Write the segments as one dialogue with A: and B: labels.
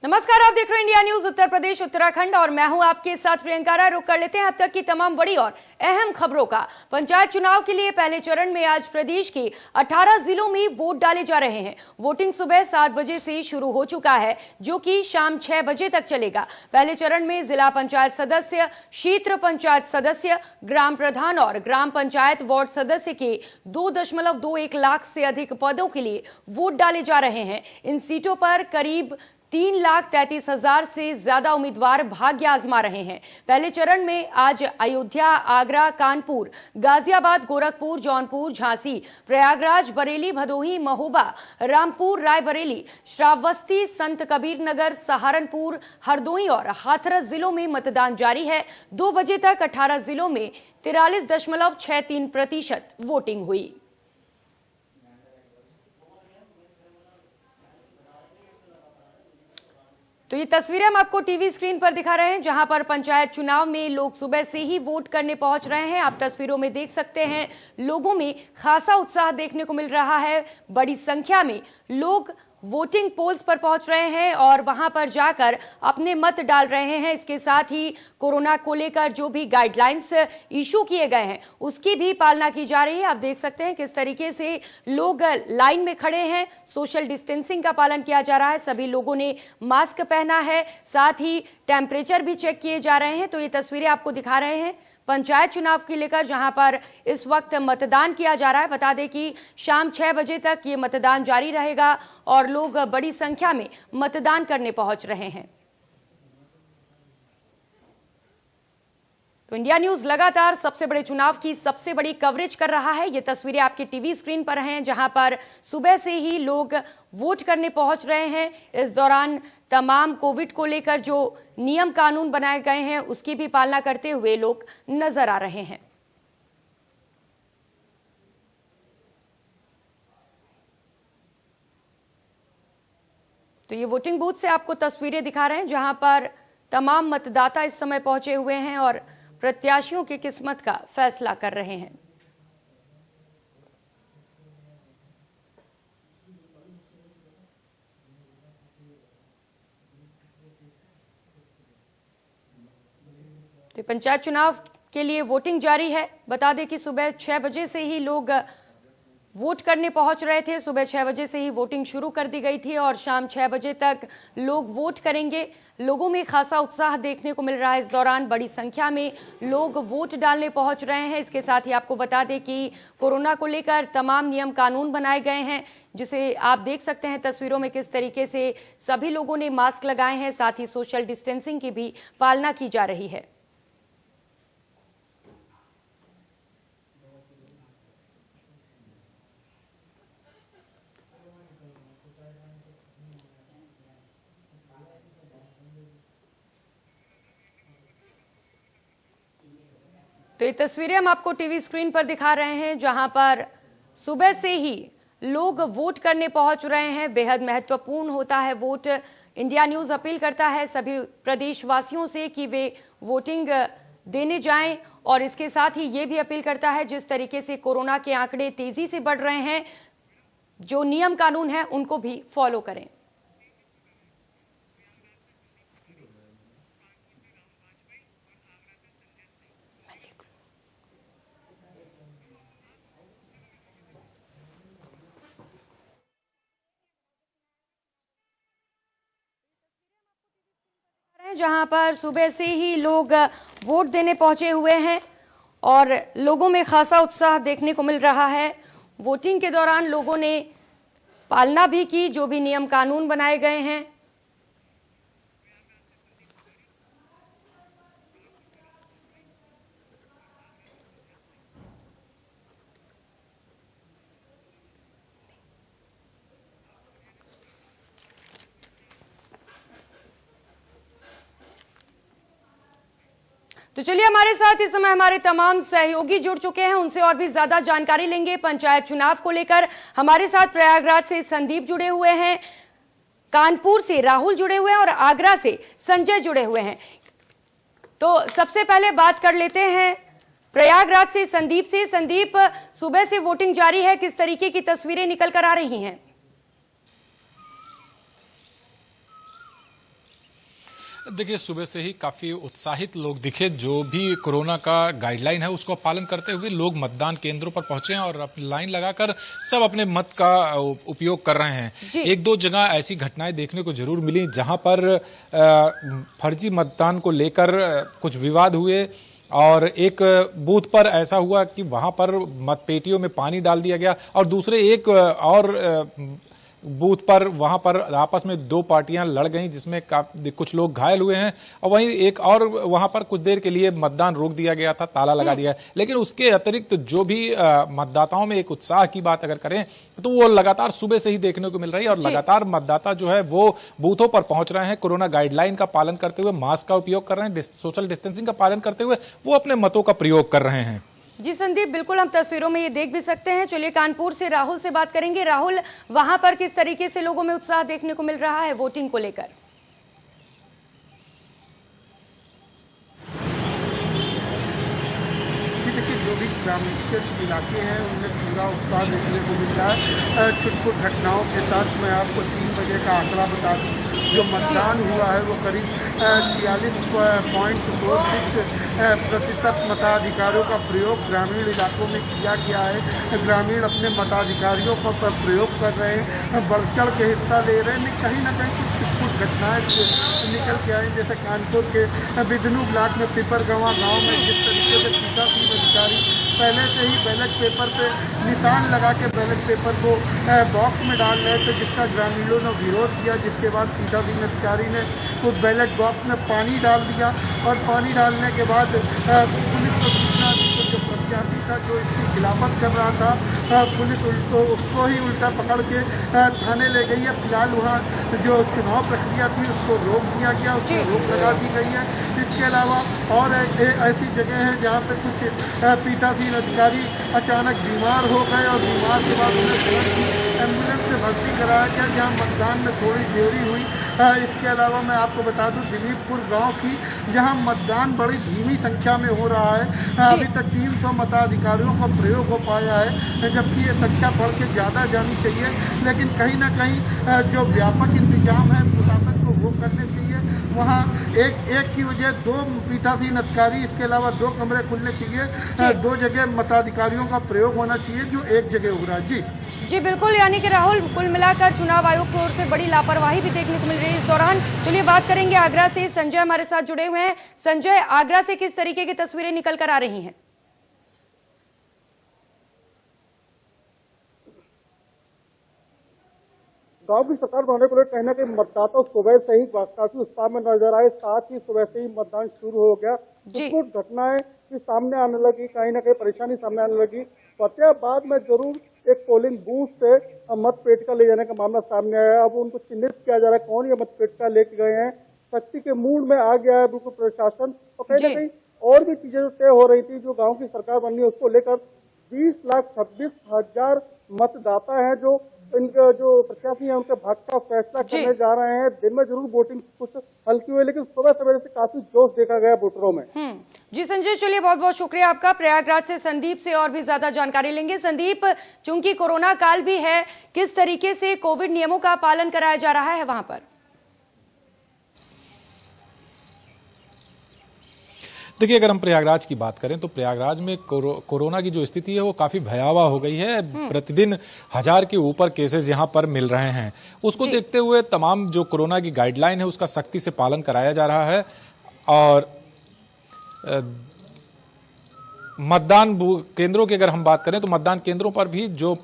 A: नमस्कार, आप देख रहे हैं इंडिया न्यूज उत्तर प्रदेश उत्तराखंड और मैं हूं आपके साथ प्रियंका। रुक कर लेते हैं अब तक की तमाम बड़ी और अहम खबरों का। पंचायत चुनाव के लिए पहले चरण में आज प्रदेश के 18 जिलों में वोट डाले जा रहे हैं। वोटिंग सुबह 7 बजे से शुरू हो चुका है, जो कि शाम 6 बजे तक चलेगा। पहले चरण में जिला पंचायत सदस्य, क्षेत्र पंचायत सदस्य, ग्राम प्रधान और ग्राम पंचायत वार्ड सदस्य के 2.21 लाख से अधिक पदों के लिए वोट डाले जा रहे हैं। इन सीटों पर करीब 3,33,000 से ज्यादा उम्मीदवार भाग्य आजमा रहे हैं। पहले चरण में आज अयोध्या, आगरा, कानपुर, गाजियाबाद, गोरखपुर, जौनपुर, झांसी, प्रयागराज, बरेली, भदोही, महोबा, रामपुर, रायबरेली, श्रावस्ती, संत कबीर नगर, सहारनपुर, हरदोई और हाथरस जिलों में मतदान जारी है। 2 बजे तक 18 जिलों में 43.63% वोटिंग हुई। तो ये तस्वीरें हम आपको टीवी स्क्रीन पर दिखा रहे हैं, जहां पर पंचायत चुनाव में लोग सुबह से ही वोट करने पहुंच रहे हैं। आप तस्वीरों में देख सकते हैं, लोगों में खासा उत्साह देखने को मिल रहा है। बड़ी संख्या में लोग वोटिंग पोल्स पर पहुंच रहे हैं और वहां पर जाकर अपने मत डाल रहे हैं। इसके साथ ही कोरोना को लेकर जो भी गाइडलाइंस इशू किए गए हैं, उसकी भी पालना की जा रही है। आप देख सकते हैं किस तरीके से लोग लाइन में खड़े हैं। सोशल डिस्टेंसिंग का पालन किया जा रहा है। सभी लोगों ने मास्क पहना है, साथ ही टेम्परेचर भी चेक किए जा रहे हैं। तो ये तस्वीरें आपको दिखा रहे हैं पंचायत चुनाव की लेकर, जहां पर इस वक्त मतदान किया जा रहा है। बता दें कि शाम 6 बजे तक ये मतदान जारी रहेगा और लोग बड़ी संख्या में मतदान करने पहुंच रहे हैं। तो इंडिया न्यूज लगातार सबसे बड़े चुनाव की सबसे बड़ी कवरेज कर रहा है। ये तस्वीरें आपके टीवी स्क्रीन पर हैं, जहां पर सुबह से ही लोग वोट करने पहुंच रहे हैं। इस दौरान तमाम कोविड को लेकर जो नियम कानून बनाए गए हैं, उसकी भी पालना करते हुए लोग नजर आ रहे हैं। तो ये वोटिंग बूथ से आपको तस्वीरें दिखा रहे हैं, जहां पर तमाम मतदाता इस समय पहुंचे हुए हैं और प्रत्याशियों की किस्मत का फैसला कर रहे हैं। तो पंचायत चुनाव के लिए वोटिंग जारी है। बता दें कि सुबह 6 बजे से ही लोग वोट करने पहुंच रहे थे। सुबह 6 बजे से ही वोटिंग शुरू कर दी गई थी और शाम 6 बजे तक लोग वोट करेंगे। लोगों में खासा उत्साह देखने को मिल रहा है। इस दौरान बड़ी संख्या में लोग वोट डालने पहुंच रहे हैं। इसके साथ ही आपको बता दें कि कोरोना को लेकर तमाम नियम कानून बनाए गए हैं, जिसे आप देख सकते हैं तस्वीरों में किस तरीके से सभी लोगों ने मास्क लगाए हैं। साथ ही सोशल डिस्टेंसिंग की भी पालना की जा रही है। तो ये तस्वीरें हम आपको टीवी स्क्रीन पर दिखा रहे हैं, जहां पर सुबह से ही लोग वोट करने पहुंच रहे हैं। बेहद महत्वपूर्ण होता है वोट। इंडिया न्यूज अपील करता है सभी प्रदेशवासियों से कि वे वोटिंग देने जाएं और इसके साथ ही ये भी अपील करता है, जिस तरीके से कोरोना के आंकड़े तेजी से बढ़ रहे हैं, जो नियम कानून है उनको भी फॉलो करें। जहां पर सुबह से ही लोग वोट देने पहुंचे हुए हैं और लोगों में खासा उत्साह देखने को मिल रहा है। वोटिंग के दौरान लोगों ने पालना भी की, जो भी नियम कानून बनाए गए हैं। तो चलिए, हमारे साथ इस समय हमारे तमाम सहयोगी जुड़ चुके हैं, उनसे और भी ज्यादा जानकारी लेंगे पंचायत चुनाव को लेकर। हमारे साथ प्रयागराज से संदीप जुड़े हुए हैं, कानपुर से राहुल जुड़े हुए हैं और आगरा से संजय जुड़े हुए हैं। तो सबसे पहले बात कर लेते हैं प्रयागराज से संदीप से। संदीप, सुबह से वोटिंग जारी है, किस तरीके की तस्वीरें निकल कर आ रही हैं?
B: देखिए, सुबह से ही काफी उत्साहित लोग दिखे। जो भी कोरोना का गाइडलाइन है उसको पालन करते हुए लोग मतदान केंद्रों पर पहुंचे हैं और अपनी लाइन लगाकर सब अपने मत का उपयोग कर रहे हैं। एक दो जगह ऐसी घटनाएं देखने को जरूर मिली जहां पर फर्जी मतदान को लेकर कुछ विवाद हुए और एक बूथ पर ऐसा हुआ कि वहां पर मतपेटियों में पानी डाल दिया गया और दूसरे एक और बूथ पर वहां पर आपस में दो पार्टियां लड़ गईं जिसमें कुछ लोग घायल हुए हैं और वहीं एक और वहां पर कुछ देर के लिए मतदान रोक दिया गया था, ताला लगा दिया है। लेकिन उसके अतिरिक्त जो भी मतदाताओं में एक उत्साह की बात अगर करें तो वो लगातार सुबह से ही देखने को मिल रही है और लगातार मतदाता जो है वो बूथों पर पहुंच रहे हैं, कोरोना गाइडलाइन का पालन करते हुए, मास्क का उपयोग कर रहे हैं, सोशल डिस्टेंसिंग का पालन करते हुए वो अपने मतों का प्रयोग कर रहे हैं।
A: जी संदीप, बिल्कुल हम तस्वीरों में ये देख भी सकते हैं। चलिए कानपुर से राहुल से बात करेंगे। राहुल, वहां पर किस तरीके से लोगों में उत्साह देखने को मिल रहा है वोटिंग को लेकर?
C: देखिए, जो भी ग्रामीण इलाके हैं उनमें पूरा उत्साह देखने को मिल रहा है। छुटपुट घटनाओं के साथ मैं आपको 3 बजे का आंकड़ा बता दूं, जो मतदान हुआ है वो करीब 46.46% मताधिकारियों का प्रयोग ग्रामीण इलाकों में किया गया है। ग्रामीण अपने मताधिकारियों का प्रयोग कर रहे हैं, बढ़ चढ़ के हिस्सा ले रहे हैं। कहीं ना कहीं कुछ छुटपुट घटनाएं निकल के आई, जैसे कानपुर के बिदनू ब्लॉक में पिपरगवा गांव में जिस तरीके से पीठासीन अधिकारी पहले से ही बैलेट पेपर पे निशान लगा के बैलेट पेपर को बॉक्स में डाल रहे थे, जिसका ग्रामीणों ने विरोध किया, जिसके बाद पीठासीन अधिकारी ने उस बैलेट बॉक्स में पानी डाल दिया और पानी डालने के बाद पुलिस को सूचना दी तो जो प्रत्याशी था जो इसकी खिलाफत कर रहा था, पुलिस उसको ही उल्टा पकड़ के थाने ले गई है। फिलहाल वहाँ जो चुनाव प्रक्रिया थी उसको रोक दिया गया, उसको रोक लगा दी गई है। इसके अलावा और ऐसी जगह है जहाँ पे कुछ पीठासीन अधिकारी अचानक बीमार हो गए और बीमार के बाद उन्हें एम्बुलेंस से भर्ती कराया गया, जहाँ मतदान में थोड़ी देरी हुई। इसके अलावा मैं आपको बता दूं दिलीपपुर गांव की, जहां मतदान बड़ी धीमी संख्या में हो रहा है। अभी तक 300 मताधिकारियों का प्रयोग हो पाया है, जबकि ये संख्या बढ़ के ज़्यादा जानी चाहिए। लेकिन कहीं ना कहीं जो व्यापक इंतजाम है प्रशासन को वो करने चाहिए। वहाँ एक की वजह 2 पीठासीन अधिकारी, इसके अलावा 2 कमरे खुलने चाहिए, 2 जगह मताधिकारियों का प्रयोग होना चाहिए जो एक जगह हो रहा है।
A: जी बिल्कुल, यानी कि राहुल, कुल मिलाकर चुनाव आयोग की ओर से बड़ी लापरवाही भी देखने को मिल रही है इस दौरान। चलिए बात करेंगे आगरा से। संजय हमारे साथ जुड़े हुए हैं। संजय, आगरा से किस तरीके की तस्वीरें निकल कर आ रही हैं?
D: गांव की सरकार बनाने को लेकर कहीं ना कहीं मतदाता सुबह से ही काफी उत्साह में नजर आए। साथ ही सुबह से ही मतदान शुरू हो गया। कुछ घटनाएं भी सामने आने लगी, कहीं ना कहीं परेशानी सामने आने लगी। फतेहाबाद में जरूर एक पोलिंग बूथ से मत पेटिका ले जाने का मामला सामने आया। अब उनको चिन्हित किया जा रहा है कौन ये मत पेटिका लेके गए हैं। सख्ती के मूड में आ गया है बिल्कुल प्रशासन। और कहीं ना कहीं और भी चीजें जो तय हो रही थी, जो गाँव की सरकार बननी है उसको लेकर 20,26,000 मतदाता है जो इनका जो प्रत्याशी है उनके भाग्य का फैसला करने जा रहे हैं। दिन में जरूर वोटिंग कुछ हल्की हुई, लेकिन सुबह सवेरे से काफी जोश देखा गया वोटरों में।
A: जी संजय, चलिए बहुत बहुत शुक्रिया आपका। प्रयागराज से संदीप से और भी ज्यादा जानकारी लेंगे। संदीप, चूंकि कोरोना काल भी है, किस तरीके से कोविड नियमों का पालन कराया जा रहा है वहां पर?
B: देखिए, अगर हम प्रयागराज की बात करें तो प्रयागराज में कोरोना की जो स्थिति है वो काफी भयावह हो गई है। प्रतिदिन 1000 के ऊपर केसेस यहां पर मिल रहे हैं। उसको देखते हुए तमाम जो कोरोना की गाइडलाइन है उसका सख्ती से पालन कराया जा रहा है और मतदान केंद्रों की अगर हम बात करें तो मतदान केंद्रों पर भी जो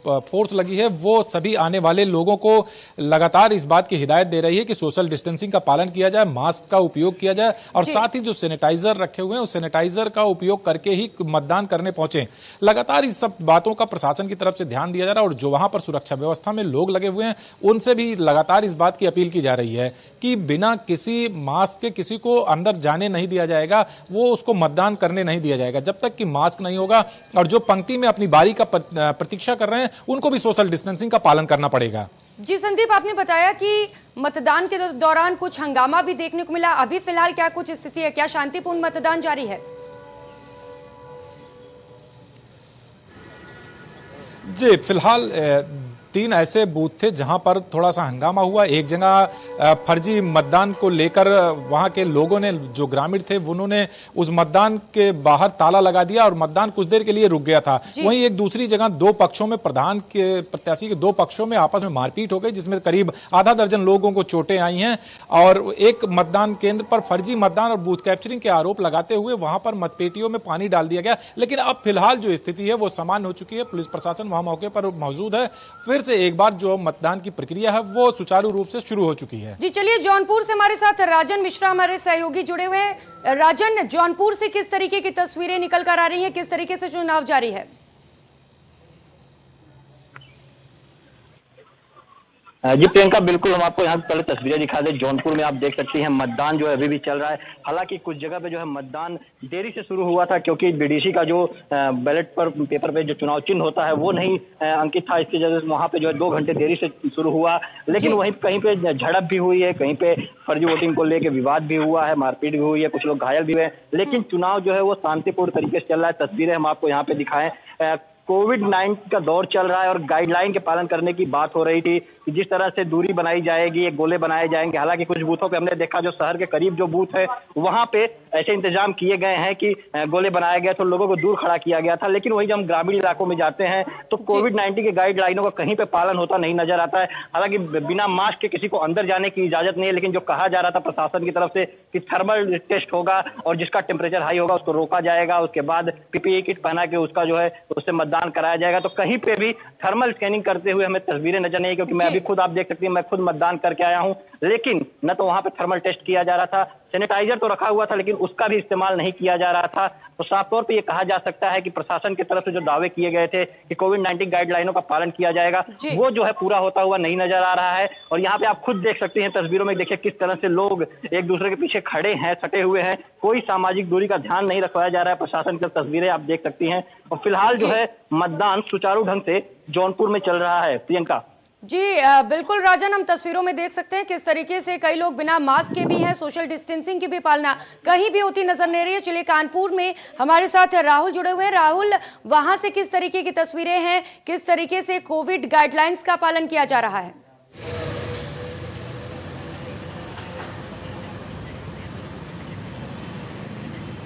B: फोर्स लगी है वो सभी आने वाले लोगों को लगातार इस बात की हिदायत दे रही है कि सोशल डिस्टेंसिंग का पालन किया जाए, मास्क का उपयोग किया जाए और साथ ही जो सैनिटाइजर रखे हुए हैं उस सैनिटाइजर का उपयोग करके ही मतदान करने पहुंचे। लगातार इस सब बातों का प्रशासन की तरफ से ध्यान दिया जा रहा है और जो वहां पर सुरक्षा व्यवस्था में लोग लगे हुए हैं उनसे भी लगातार इस बात की अपील की जा रही है कि बिना किसी मास्क के किसी को अंदर जाने नहीं दिया जाएगा, वो उसको मतदान करने नहीं दिया जाएगा जब तक कि मास्क नहीं होगा। और जो पंक्ति में अपनी बारी का प्रतीक्षा कर रहे हैं उनको भी सोशल डिस्टेंसिंग का पालन करना पड़ेगा।
A: जी संदीप, आपने बताया कि मतदान के दौरान कुछ हंगामा भी देखने को मिला। अभी फिलहाल क्या कुछ स्थिति है? क्या शांतिपूर्ण मतदान जारी है?
B: जी फिलहाल 3 ऐसे बूथ थे जहां पर थोड़ा सा हंगामा हुआ। एक जगह फर्जी मतदान को लेकर वहां के लोगों ने, जो ग्रामीण थे, उन्होंने उस मतदान के बाहर ताला लगा दिया और मतदान कुछ देर के लिए रुक गया था। वहीं एक दूसरी जगह 2 पक्षों में, प्रधान के प्रत्याशी के 2 पक्षों में आपस में मारपीट हो गई, जिसमें करीब आधा दर्जन लोगों को चोटें आई हैं। और एक मतदान केंद्र पर फर्जी मतदान और बूथ कैप्चरिंग के आरोप लगाते हुए वहां पर मतपेटियों में पानी डाल दिया गया। लेकिन अब फिलहाल जो स्थिति है वो सामान्य हो चुकी है। पुलिस प्रशासन वहां मौके पर मौजूद है। फिर से एक बार जो मतदान की प्रक्रिया है वो सुचारू रूप से शुरू हो चुकी है।
A: जी चलिए, जौनपुर से हमारे साथ राजन मिश्रा हमारे सहयोगी जुड़े हुए हैं। राजन, जौनपुर से किस तरीके की तस्वीरें निकल कर आ रही हैं, किस तरीके से चुनाव जारी है?
E: जी प्रियंका, बिल्कुल हम आपको यहाँ पहले तस्वीरें दिखा दें। जौनपुर में आप देख सकती हैं मतदान जो है अभी भी चल रहा है। हालांकि कुछ जगह पे जो है मतदान देरी से शुरू हुआ था, क्योंकि बीडीसी का जो बैलेट पर पेपर पे जो चुनाव चिन्ह होता है वो नहीं अंकित था। इसकी वजह से वहां पे जो है 2 घंटे देरी से शुरू हुआ। लेकिन वहीं कहीं पे झड़प भी हुई है, कहीं पे फर्जी वोटिंग को लेकर विवाद भी हुआ है, मारपीट भी हुई है, कुछ लोग घायल भी हुए। लेकिन चुनाव जो है वो शांतिपूर्ण तरीके से चल रहा है। तस्वीरें हम आपको यहाँ पे दिखाएं। कोविड-19 का दौर चल रहा है और गाइडलाइन के पालन करने की बात हो रही थी कि जिस तरह से दूरी बनाई जाएगी, ये गोले बनाए जाएंगे। हालांकि कुछ बूथों पे हमने देखा, जो शहर के करीब जो बूथ है वहां पे ऐसे इंतजाम किए गए हैं कि गोले बनाए गए तो लोगों को दूर खड़ा किया गया था। लेकिन वही जब हम ग्रामीण इलाकों में जाते हैं तो कोविड-19 के गाइडलाइनों का कहीं पे पालन होता नहीं नजर आता है। हालांकि बिना मास्क के किसी को अंदर जाने की इजाजत नहीं है, लेकिन जो कहा जा रहा था प्रशासन की तरफ से कि थर्मल टेस्ट होगा और जिसका टेम्परेचर हाई होगा उसको रोका जाएगा, उसके बाद पीपीई किट पहना के उसका जो है उससे मतदान कराया जाएगा। तो कहीं पे भी थर्मल स्कैनिंग करते हुए हमें तस्वीरें नजर नहीं, क्योंकि मैं अभी खुद, आप देख सकती हैं, मैं खुद मतदान करके आया हूं। लेकिन न तो वहां पे थर्मल टेस्ट किया जा रहा था, सैनिटाइजर तो रखा हुआ था लेकिन उसका भी इस्तेमाल नहीं किया जा रहा था। तो साफ तौर पे ये कहा जा सकता है कि प्रशासन की तरफ से जो दावे किए गए थे कि कोविड-19 गाइडलाइनों का पालन किया जाएगा, वो जो है पूरा होता हुआ नहीं नजर आ रहा है। और यहाँ पे आप खुद देख सकते हैं तस्वीरों में, देखिए किस तरह से लोग एक दूसरे के पीछे खड़े हैं, सटे हुए हैं। कोई सामाजिक दूरी का ध्यान नहीं रखवाया जा रहा है। प्रशासन की तस्वीरें आप देख सकती हैं। और फिलहाल जो है मतदान सुचारू ढंग से जौनपुर में चल रहा है। प्रियंका
A: जी बिल्कुल राजन, हम तस्वीरों में देख सकते हैं किस तरीके से कई लोग बिना मास्क के भी हैं, सोशल डिस्टेंसिंग की भी पालना कहीं भी होती नजर नहीं रही है। चलिए, कानपुर में हमारे साथ राहुल जुड़े हुए हैं। राहुल, वहां से किस तरीके की तस्वीरें हैं, किस तरीके से कोविड गाइडलाइंस का पालन किया जा रहा है?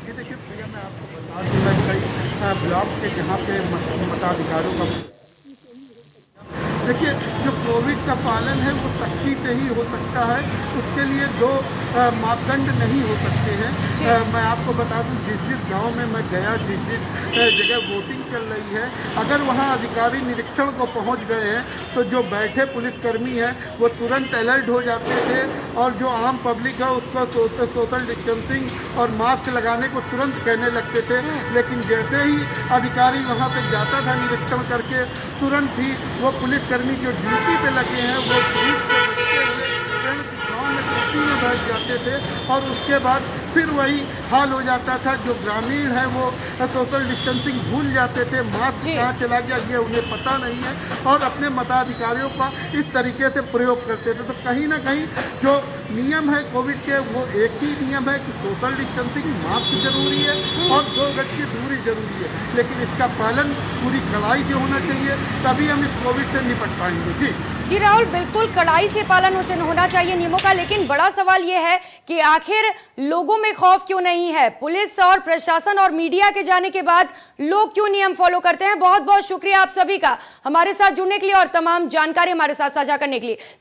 C: देखिए भैया, मैं आपको बता दूं, मैं कई ब्लॉक के जहाँ पे मताधिकारों का, देखिए जो कोविड का पालन है वो सख्ती से ही हो सकता है। उसके लिए 2 मापदंड नहीं हो सकते हैं। मैं आपको बता दूं, जिस गांव में मैं गया, जिस जगह वोटिंग चल रही है, अगर वहां अधिकारी निरीक्षण को पहुंच गए हैं तो जो बैठे पुलिसकर्मी हैं वो तुरंत अलर्ट हो जाते थे और जो आम पब्लिक है उसको सोशल डिस्टेंसिंग और मास्क लगाने को तुरंत कहने लगते थे। लेकिन जैसे ही अधिकारी वहां पे जाता था निरीक्षण करके, तुरंत ही वो पुलिसकर्मी जो ड्यूटी पे लगे हैं वो धूप से बचते हुए पेड़ की छांव में कुर्सी में बैठ जाते थे और उसके बाद फिर वही हाल हो जाता था। जो ग्रामीण है वो सोशल डिस्टेंसिंग भूल जाते थे, मास्क कहाँ चला गया ये उन्हें पता नहीं है और अपने मताधिकारियों का इस तरीके से प्रयोग करते थे। तो कहीं ना कहीं जो नियम है कोविड के, वो एक ही नियम है कि सोशल डिस्टेंसिंग, मास्क जरूरी है और 2 गज की दूरी जरूरी है। लेकिन इसका पालन पूरी कड़ाई से होना चाहिए, तभी हम इस कोविड से निपट पाएंगे। जी
A: राहुल, बिल्कुल कड़ाई से पालन होना चाहिए नियमों का। लेकिन बड़ा सवाल यह है कि आखिर लोगों में खौफ क्यों नहीं है? पुलिस और प्रशासन और मीडिया के जाने के बाद लोग क्यों नियम फॉलो करते हैं? बहुत बहुत शुक्रिया आप सभी का हमारे साथ जुड़ने के लिए और तमाम जानकारी हमारे साथ साझा करने के लिए।